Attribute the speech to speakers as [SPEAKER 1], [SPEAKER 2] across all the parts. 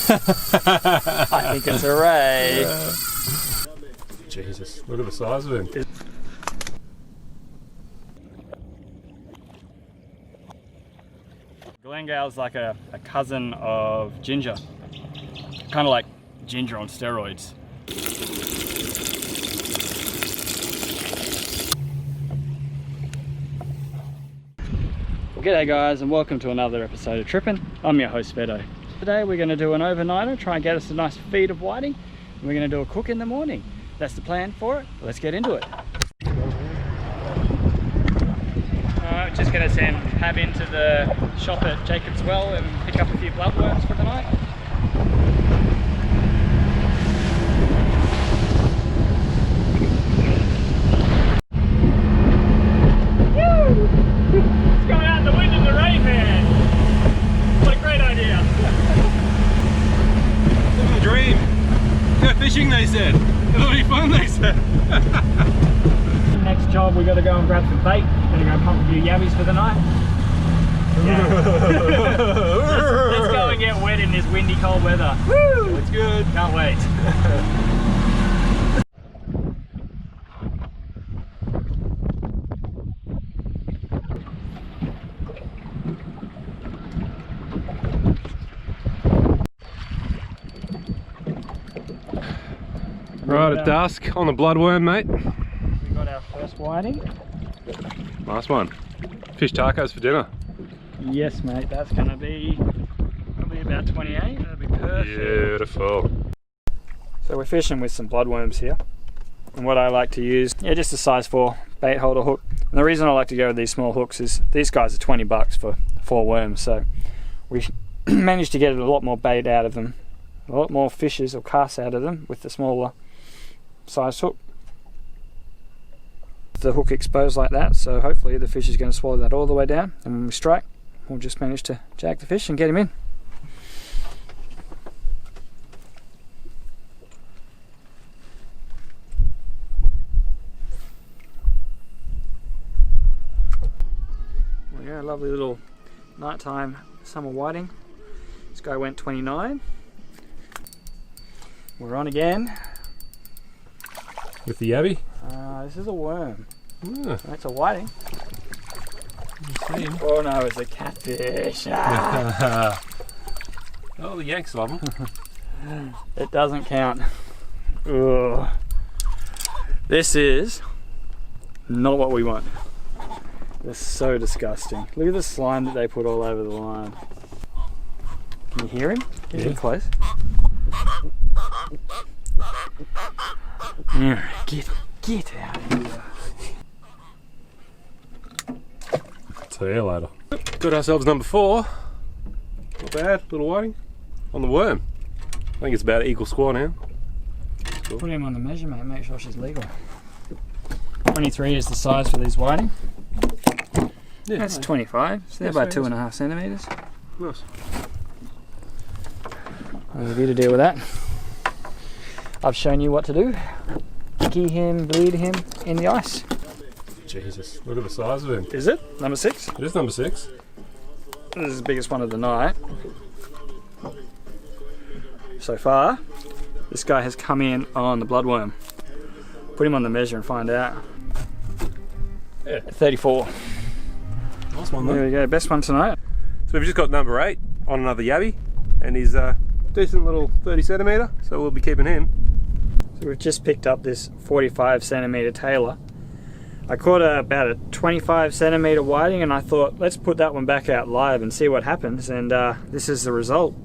[SPEAKER 1] I think it's a ray.
[SPEAKER 2] Jesus, look at the size of him.
[SPEAKER 1] Glengale's like a cousin of ginger. Kind of like ginger on steroids. G'day guys, and welcome to another episode of Trippin. I'm your host Beto. Today we're going to do an overnighter, try and get us a nice feed of whiting. And we're going to do a cook in the morning. That's the plan for it. Let's get into it. Alright, just going to send Pab into the shop at Jacob's Well and pick up a few bloodworms for the night. It's going out in the wind and the rain, man. What a great idea.
[SPEAKER 2] Living the dream. Go fishing, they said. It'll be fun, they said.
[SPEAKER 1] Next job, we got to go and grab some bait. Gonna go pump a few yabbies for the night. Yeah. let's go and get wet in this windy, cold weather. Woo!
[SPEAKER 2] That's good.
[SPEAKER 1] Can't wait.
[SPEAKER 2] Right at dusk on the bloodworm, mate.
[SPEAKER 1] We got our first whiting.
[SPEAKER 2] Nice one. Fish tacos for dinner.
[SPEAKER 1] Yes, mate. That's gonna be probably about 28. That'll be perfect.
[SPEAKER 2] Beautiful.
[SPEAKER 1] So we're fishing with some bloodworms here, and what I like to use, just a size 4 bait holder hook. And the reason I like to go with these small hooks is these guys are 20 bucks for 4 worms, so we managed to get a lot more bait out of them, a lot more fishes or casts out of them with the smaller size hook. The hook exposed like that, so hopefully the fish is going to swallow that all the way down, and when we strike we'll just manage to jag the fish and get him in. Well, yeah, lovely little nighttime summer whiting. This guy went 29. We're on again.
[SPEAKER 2] With the yabby?
[SPEAKER 1] This is a worm.
[SPEAKER 2] Yeah.
[SPEAKER 1] That's a whiting. Oh no, it's a catfish. Ah.
[SPEAKER 2] Oh, the Yanks love them.
[SPEAKER 1] It doesn't count. Ugh. This is not what we want. It's so disgusting. Look at the slime that they put all over the line. Can you hear him? Get him close. Yeah, get out of here.
[SPEAKER 2] See you later. Got ourselves number 4. Not bad, little whiting. On the worm. I think it's about an equal score now. Cool.
[SPEAKER 1] Put him on the measure, mate, make sure she's legal. 23 is the size for these whiting.
[SPEAKER 2] Yeah,
[SPEAKER 1] that's 25, so they're about 2.5 centimetres.
[SPEAKER 2] Nice.
[SPEAKER 1] I'll leave you to deal with that. I've shown you what to do. Key him, bleed him in the ice.
[SPEAKER 2] Jesus, look at the size of him.
[SPEAKER 1] Is it? Number 6?
[SPEAKER 2] It is number 6.
[SPEAKER 1] This is the biggest one of the night. So far, this guy has come in on the bloodworm. Put him on the measure and find out.
[SPEAKER 2] Yeah.
[SPEAKER 1] 34.
[SPEAKER 2] Nice one, though.
[SPEAKER 1] There we go, best one tonight.
[SPEAKER 2] So we've just got number 8 on another yabby, and he's a decent little 30 centimetre, so we'll be keeping him.
[SPEAKER 1] So we've just picked up this 45 centimetre tailor. I caught about a 25 centimetre whiting, and I thought, let's put that one back out live and see what happens, and this is the result.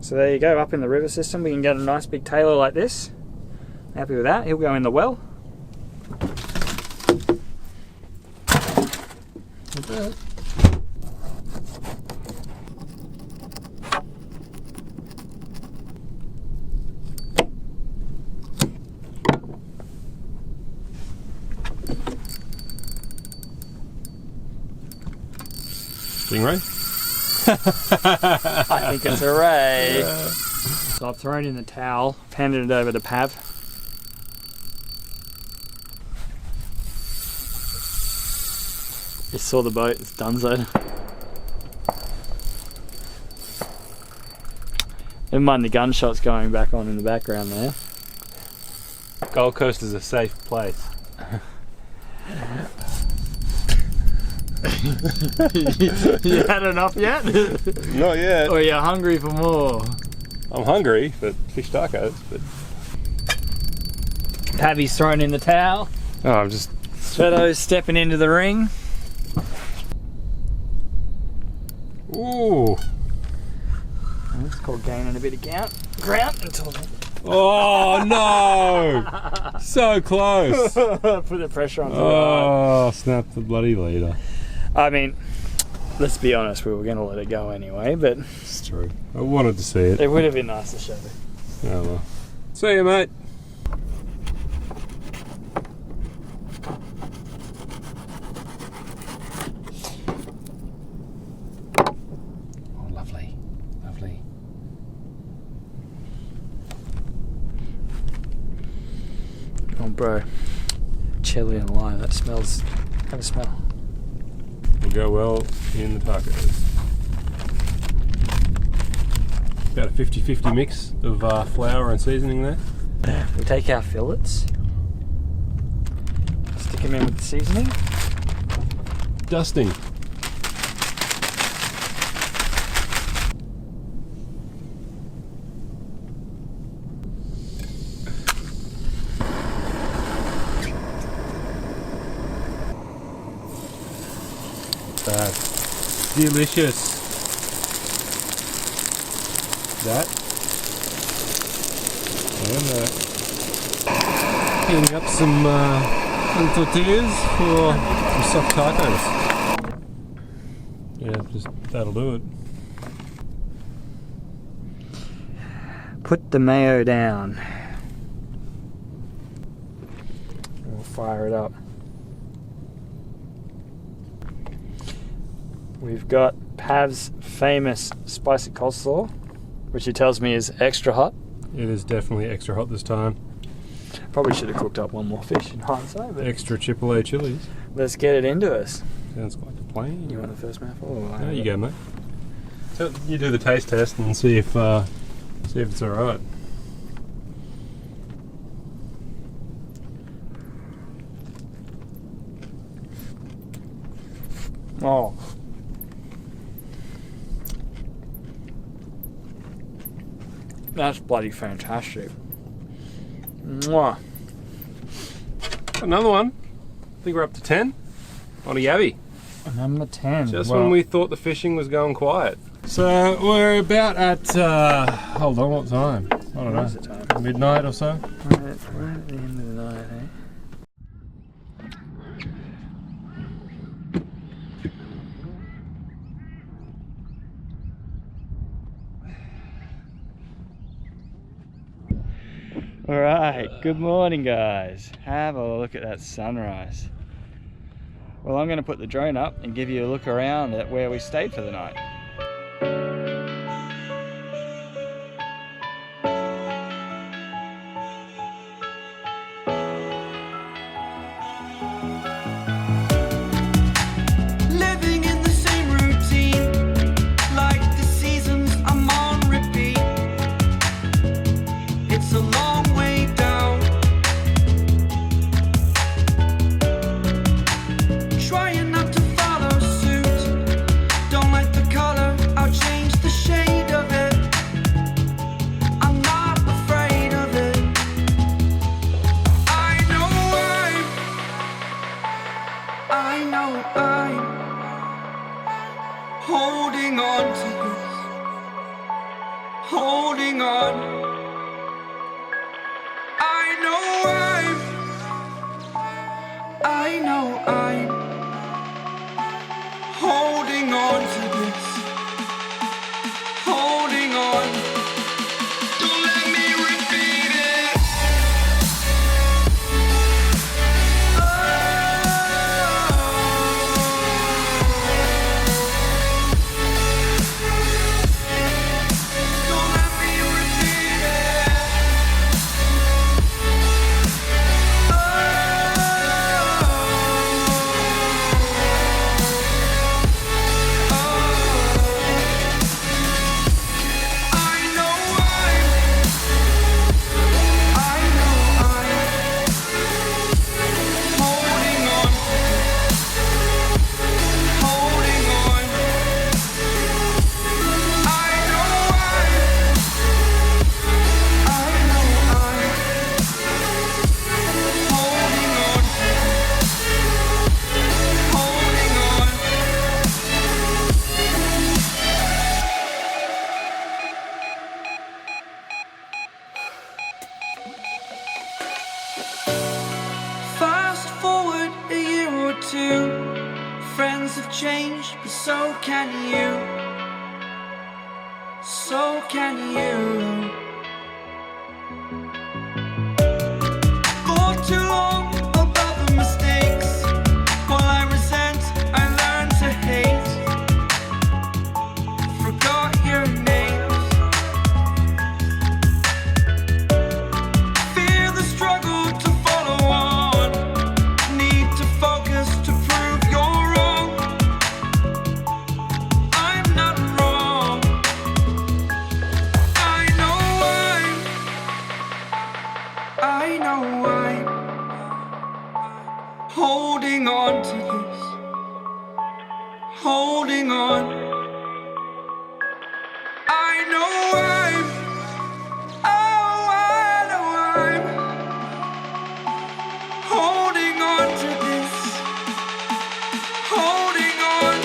[SPEAKER 1] So there you go, up in the river system we can get a nice big tailor like this. Happy with that. He'll go in the well.
[SPEAKER 2] Stingray?
[SPEAKER 1] I think it's a ray. Yeah. So I've thrown in the towel, handed it over to Pav. You saw the boat, it's donezo. Never mind the gunshots going back on in the background there.
[SPEAKER 2] Gold Coast is a safe place.
[SPEAKER 1] You had enough yet?
[SPEAKER 2] Not yet.
[SPEAKER 1] Or you're hungry for more?
[SPEAKER 2] I'm hungry for fish tacos, but...
[SPEAKER 1] Pavy's thrown in the towel.
[SPEAKER 2] Oh, I'm just...
[SPEAKER 1] Shadow's stepping into the ring.
[SPEAKER 2] Ooh.
[SPEAKER 1] It's called gaining a bit of ground until then.
[SPEAKER 2] Oh no! So close.
[SPEAKER 1] Put the pressure on.
[SPEAKER 2] Oh, snap the bloody leader.
[SPEAKER 1] I mean, let's be honest, we were going to let it go anyway, but
[SPEAKER 2] It's true. I wanted to see it.
[SPEAKER 1] it would have been nice to show it.
[SPEAKER 2] Oh well. See you, mate. Oh, lovely. Lovely.
[SPEAKER 1] Oh, bro. Chili and lime, that smells. Have a smell.
[SPEAKER 2] Will go well in the tacos. About a 50-50 mix of flour and seasoning there.
[SPEAKER 1] We take our fillets, stick them in with the seasoning.
[SPEAKER 2] Dusting. That's delicious. That and heating up some little tortillas for some soft tacos. Yeah, just that'll do it.
[SPEAKER 1] Put the mayo down. We'll fire it up. We've got Pav's famous spicy coleslaw, which he tells me is extra hot.
[SPEAKER 2] It is definitely extra hot this time.
[SPEAKER 1] Probably should have cooked up one more fish in hindsight, but
[SPEAKER 2] Extra Chipotle chilies.
[SPEAKER 1] let's get it into us.
[SPEAKER 2] Sounds like a plan.
[SPEAKER 1] You want the first mouthful? Or will I
[SPEAKER 2] There
[SPEAKER 1] have
[SPEAKER 2] you
[SPEAKER 1] it?
[SPEAKER 2] go, mate. So you do the taste test and see if it's all right.
[SPEAKER 1] Oh. That's bloody fantastic. Mwah.
[SPEAKER 2] Another one. I think we're up to 10 on a yabby.
[SPEAKER 1] Number 10.
[SPEAKER 2] Just
[SPEAKER 1] Well,
[SPEAKER 2] when we thought the fishing was going quiet. So we're about at, hold on, what time? I don't
[SPEAKER 1] What is
[SPEAKER 2] know.
[SPEAKER 1] the time?
[SPEAKER 2] Midnight or so?
[SPEAKER 1] Right at the end of the night, eh? Alright, good morning guys. Have a look at that sunrise. Well, I'm going to put the drone up and give you a look around at where we stayed for the night.
[SPEAKER 3] Living in the same routine, like the seasons I'm on repeat. It's a long way down. Trying not to follow suit. Don't like the color, I'll change the shade of it. I'm not afraid of it. I know I'm holding on to this, holding on. I know I'm holding on to this, holding on. Don't let me repeat it. Don't let me repeat it. change, but so can you. So can you. For too long about the mistakes, while I resent, I learned to hate. Forgot your names. Fear the struggle to follow on. Need to focus to prove you're wrong. I'm not wrong. I know I'm holding on to this. Holding on. I know I'm holding on to this. Holding on.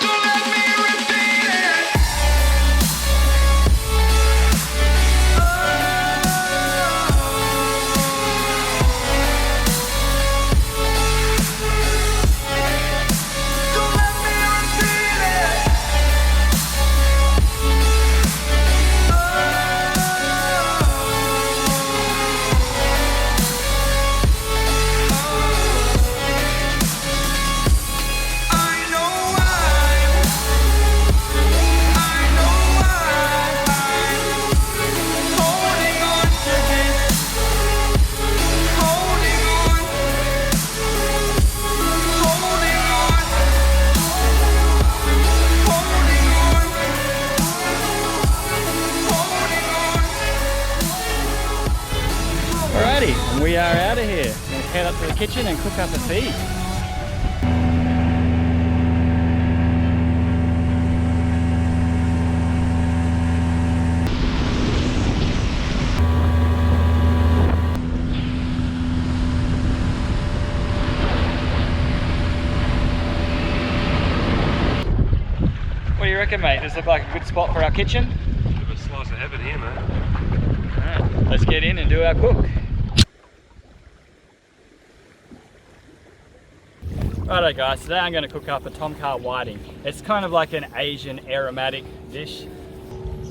[SPEAKER 3] Don't let me repeat it. Don't let me repeat it. I know I'm holding on to this. Holding on. Holding on. Holding on. Holding on.
[SPEAKER 1] Alrighty, we are out of here. We're gonna head up to the kitchen and cook up a feed. What do you reckon, mate? Does this look like a good spot for our kitchen?
[SPEAKER 2] Bit of a slice of heaven here, mate.
[SPEAKER 1] Alright, let's get in and do our cook. Righto guys, today I'm going to cook up a Tom-Kha whiting. It's kind of like an Asian aromatic dish.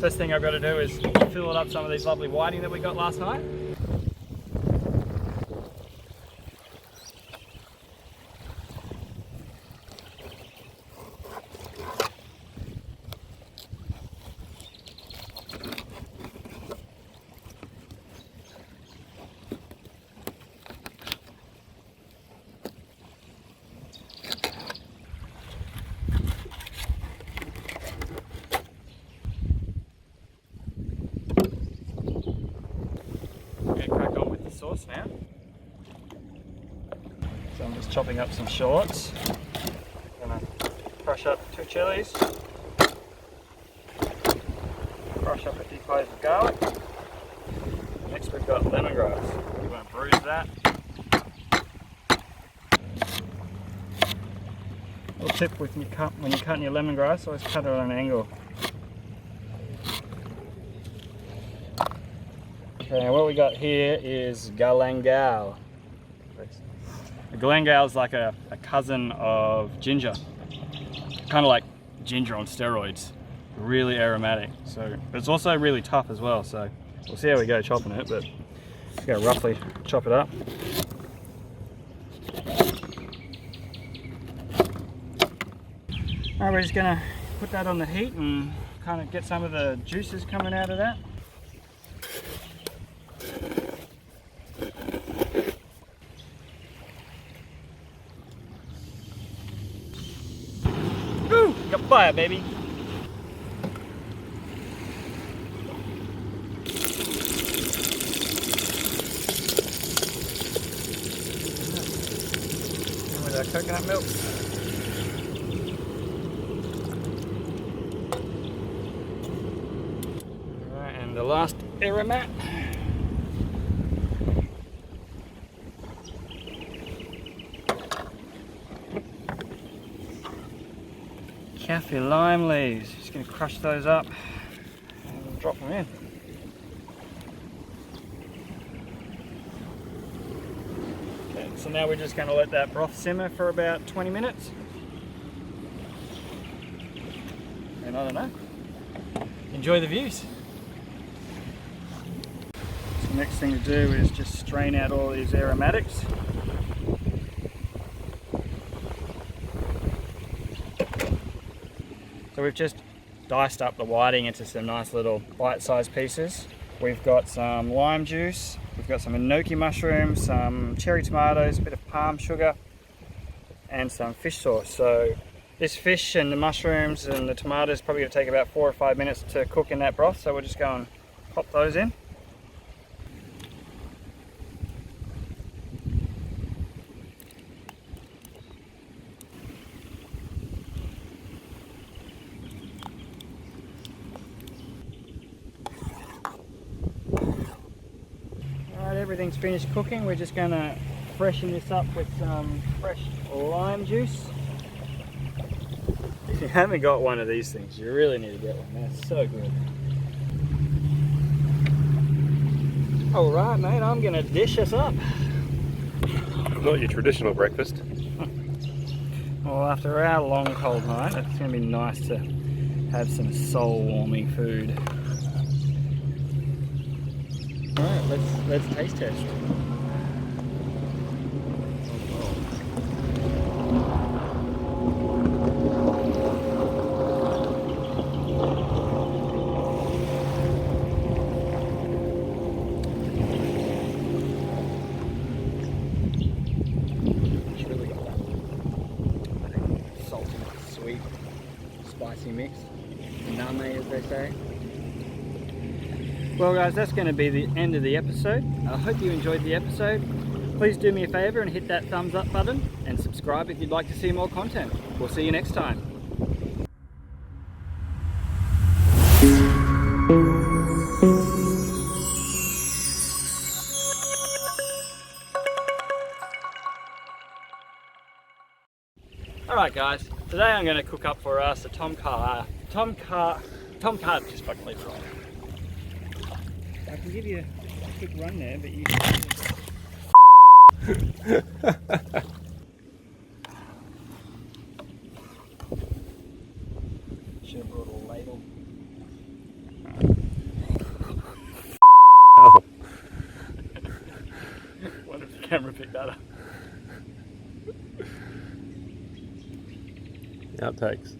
[SPEAKER 1] First thing I've got to do is fill it up some of these lovely whiting that we got last night. Crack on with the sauce now. So I'm just chopping up some shallots. Gonna crush up 2 chilies. Crush up a few cloves of garlic. Next we've got lemongrass. You want to bruise that. Little tip when you're cutting your lemongrass, always cut it at an angle. Okay, what we got here is galangal. A galangal is like a cousin of ginger. Kind of like ginger on steroids. Really aromatic. So it's also really tough as well. So we'll see how we go chopping it, but we're going to roughly chop it up. Alright, we're just going to put that on the heat and kind of get some of the juices coming out of that. Woo! Got fire, baby! And with our coconut milk. Alright, and the last aromat. Kaffir lime leaves. Just going to crush those up and drop them in. Okay, so now we're just going to let that broth simmer for about 20 minutes. reckon, I don't know. Enjoy the views. So the next thing to do is just strain out all these aromatics. So we've just diced up the whiting into some nice little bite-sized pieces. We've got some lime juice, we've got some enoki mushrooms, some cherry tomatoes, a bit of palm sugar, and some fish sauce. So this fish and the mushrooms and the tomatoes is probably going to take about 4 or 5 minutes to cook in that broth, so we'll just go and pop those in. Alright, everything's finished cooking. We're just going to freshen this up with some fresh lime juice. If you haven't got one of these things, you really need to get one. They're so good. Alright mate, I'm going to dish us up.
[SPEAKER 2] Not your traditional breakfast.
[SPEAKER 1] Well, after our long cold night, it's going to be nice to have some soul-warming food. Alright, let's taste test. It's really got that, I think, salty, sweet, spicy mix. Name, as they say. Well guys, that's going to be the end of the episode. I hope you enjoyed the episode. Please do me a favour and hit that thumbs up button and subscribe if you'd like to see more content. We'll see you next time. Alright guys, today I'm going to cook up for us a Tom-Kha just fucking leave it right. I can give you a quick run there, but you should have brought a ladle.
[SPEAKER 2] Oh.
[SPEAKER 1] Wonder if the camera picked that up.
[SPEAKER 2] Outtakes.